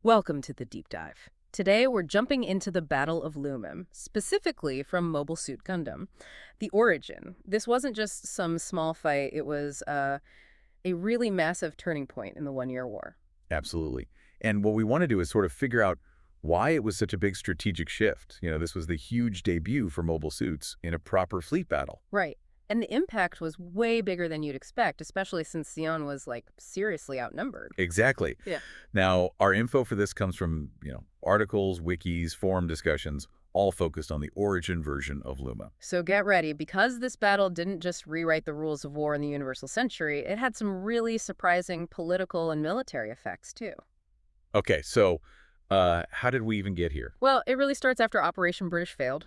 Welcome to the deep dive. Today we're jumping into the Battle of Loum, specifically from Mobile Suit Gundam. The origin. This wasn't just some small fight, it was a really massive turning point in the One-Year War. Absolutely. And what we want to do is sort of figure out why it was such a big strategic shift. This was the huge debut for mobile suits in a proper fleet battle. Right. And the impact was way bigger than you'd expect, especially since Zeon was, seriously outnumbered. Exactly. Yeah. Now, our info for this comes from, articles, wikis, forum discussions, all focused on the origin version of Luma. So get ready, because this battle didn't just rewrite the rules of war in the Universal Century, it had some really surprising political and military effects, too. Okay, so how did we even get here? Well, it really starts after Operation British failed.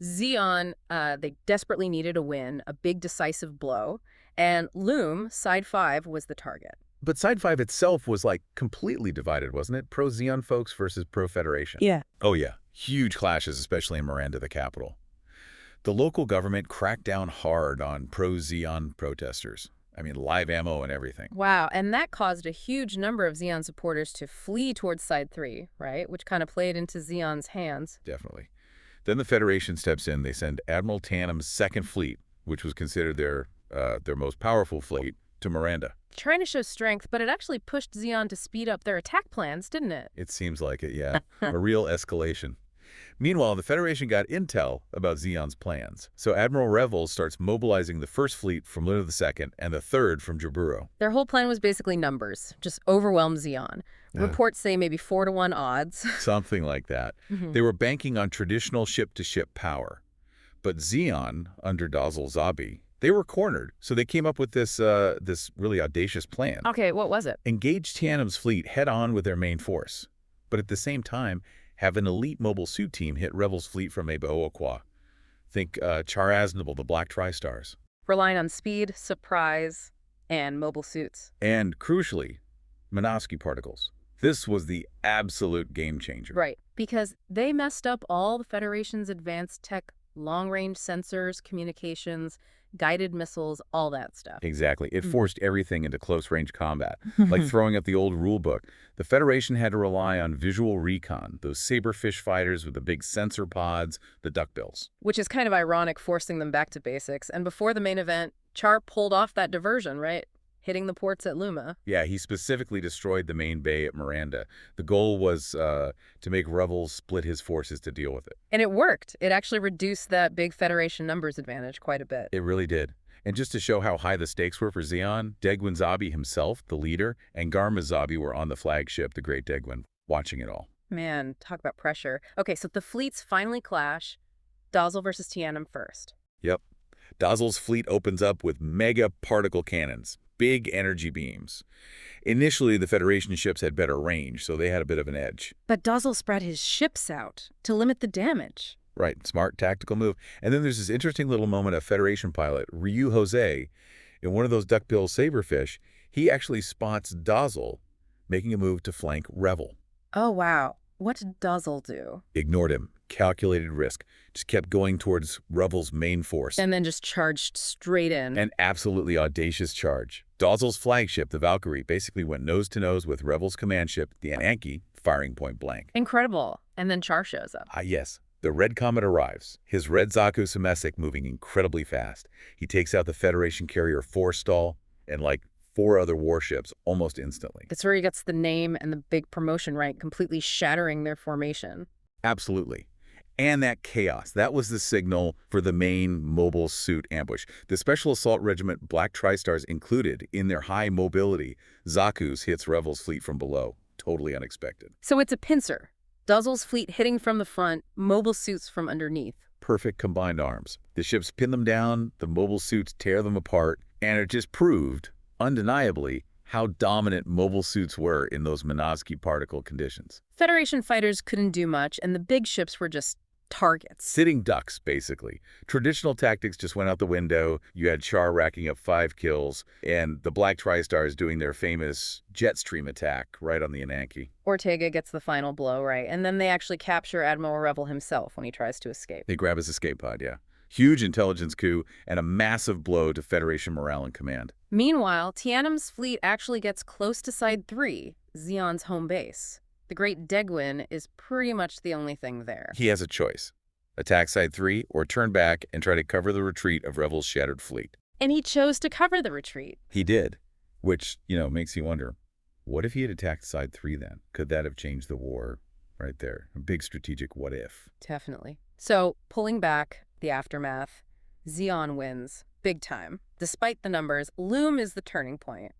Zeon, they desperately needed a win, a big decisive blow, and Loum, Side 5, was the target. But Side 5 itself was completely divided, wasn't it? Pro-Zeon folks versus pro-Federation. Yeah. Oh yeah, huge clashes, especially in Miranda, the capital. The local government cracked down hard on pro-Zeon protesters. I mean, live ammo and everything. Wow, and that caused a huge number of Zeon supporters to flee towards Side 3, right? Which kind of played into Zeon's hands. Definitely. Then the Federation steps in. They send Admiral Tannum's Second Fleet, which was considered their most powerful fleet, to Miranda. Trying to show strength, but it actually pushed Zeon to speed up their attack plans, didn't it? It seems like it, yeah. A real escalation. Meanwhile, the Federation got intel about Zeon's plans. So Admiral Revels starts mobilizing the First Fleet from Luna II and the Third from Jaburo. Their whole plan was basically numbers, just overwhelm Zeon. Reports say maybe 4-to-1 odds. Something like that. They were banking on traditional ship-to-ship power. But Zeon, under Dazzle Zabi, they were cornered, so they came up with this really audacious plan. Okay, what was it? Engage Tannum's fleet head-on with their main force, but at the same time, have an elite mobile suit team hit Rebels' fleet from Abaoaqua. Think Char Aznable, the Black Tri-Stars. Relying on speed, surprise, and mobile suits. And, crucially, Minovsky particles. This was the absolute game changer. Right, because they messed up all the Federation's advanced tech, long-range sensors, communications, guided missiles, all that stuff. Exactly. It forced everything into close-range combat, like throwing up the old rulebook. The Federation had to rely on visual recon, those saberfish fighters with the big sensor pods, the duckbills. Which is kind of ironic, forcing them back to basics. And before the main event, Char pulled off that diversion, right? Hitting the ports at Luma. Yeah, he specifically destroyed the main bay at Miranda. The goal was to make Revels split his forces to deal with it. And it worked. It actually reduced that big Federation numbers advantage quite a bit. It really did. And just to show how high the stakes were for Zeon, Degwin Zabi himself, the leader, and Garma Zabi were on the flagship, the Great Degwin, watching it all. Man, talk about pressure. Okay, so the fleets finally clash. Dazzle versus Tianum first. Yep. Dazzle's fleet opens up with mega particle cannons, big energy beams. Initially, the Federation ships had better range, so they had a bit of an edge. But Dazzle spread his ships out to limit the damage. Right, smart tactical move. And then there's this interesting little moment of Federation pilot, Ryu Jose, in one of those duckbill saberfish. He actually spots Dazzle making a move to flank Revel. Oh, wow. What did Dazzle do? Ignored him. Calculated risk. Just kept going towards Revel's main force. And then just charged straight in. An absolutely audacious charge. Dazzle's flagship, the Valkyrie, basically went nose-to-nose with Revel's command ship, the Ananke, firing point blank. Incredible. And then Char shows up. Yes. The Red Comet arrives, his red Zaku Semesic moving incredibly fast. He takes out the Federation carrier Forstall and 4 other warships almost instantly. That's where he gets the name and the big promotion rank, completely shattering their formation. Absolutely. And that chaos, that was the signal for the main mobile suit ambush. The Special Assault Regiment Black Tri-Stars included in their high mobility. Zaku's hits Revel's fleet from below. Totally unexpected. So it's a pincer. Dazzle's fleet hitting from the front, mobile suits from underneath. Perfect combined arms. The ships pin them down, the mobile suits tear them apart, and it just proved, undeniably, how dominant mobile suits were in those Minovsky particle conditions. Federation fighters couldn't do much, and the big ships were just targets. Sitting ducks, basically. Traditional tactics just went out the window. You had Char racking up 5 kills, and the Black Tri-Stars doing their famous jet stream attack right on the Ananke. Ortega gets the final blow, right? And then they actually capture Admiral Revel himself when he tries to escape. They grab his escape pod, yeah. Huge intelligence coup and a massive blow to Federation morale and command. Meanwhile, Tianum's fleet actually gets close to Side 3, Zeon's home base. The Great Deguin is pretty much the only thing there. He has a choice. Attack Side 3 or turn back and try to cover the retreat of Revel's shattered fleet. And he chose to cover the retreat. He did, which, makes you wonder, what if he had attacked Side 3 then? Could that have changed the war right there? A big strategic what if. Definitely. So, pulling back, the aftermath, Zeon wins, big time. Despite the numbers, Loum is the turning point.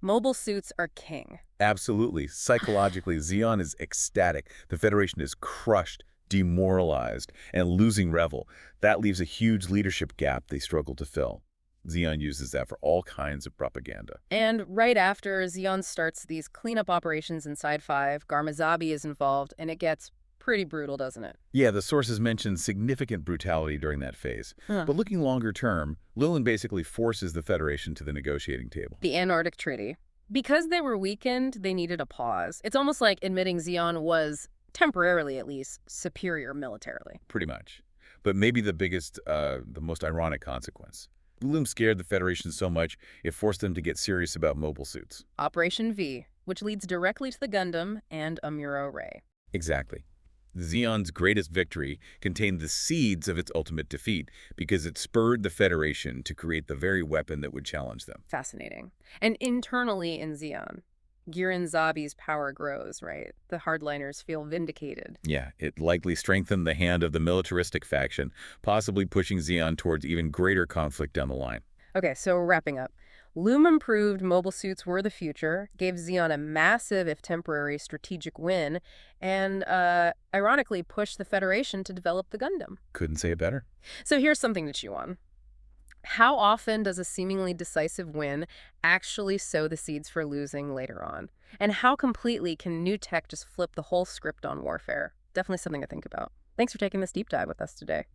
Mobile suits are king. Absolutely. Psychologically, Zeon is ecstatic. The Federation is crushed, demoralized, and losing Revel. That leaves a huge leadership gap they struggle to fill. Zeon uses that for all kinds of propaganda. And right after Zeon starts these cleanup operations inside 5, Garmazabi is involved, and it gets pretty brutal, doesn't it? Yeah, the sources mention significant brutality during that phase. Huh. But looking longer term, Lilin basically forces the Federation to the negotiating table. The Antarctic Treaty. Because they were weakened, they needed a pause. It's almost like admitting Zeon was, temporarily at least, superior militarily. Pretty much. But maybe the most ironic consequence. Loum scared the Federation so much, it forced them to get serious about mobile suits. Operation V, which leads directly to the Gundam and Amuro Ray. Exactly. Zeon's greatest victory contained the seeds of its ultimate defeat because it spurred the Federation to create the very weapon that would challenge them. Fascinating. And internally in Zeon, Girin Zabi's power grows, right? The hardliners feel vindicated. Yeah, it likely strengthened the hand of the militaristic faction, possibly pushing Zeon towards even greater conflict down the line. Okay, so wrapping up. Loum proved mobile suits were the future, gave Zeon a massive, if temporary, strategic win, and ironically pushed the Federation to develop the Gundam. Couldn't say it better. So here's something to chew on. How often does a seemingly decisive win actually sow the seeds for losing later on? And how completely can new tech just flip the whole script on warfare? Definitely something to think about. Thanks for taking this deep dive with us today.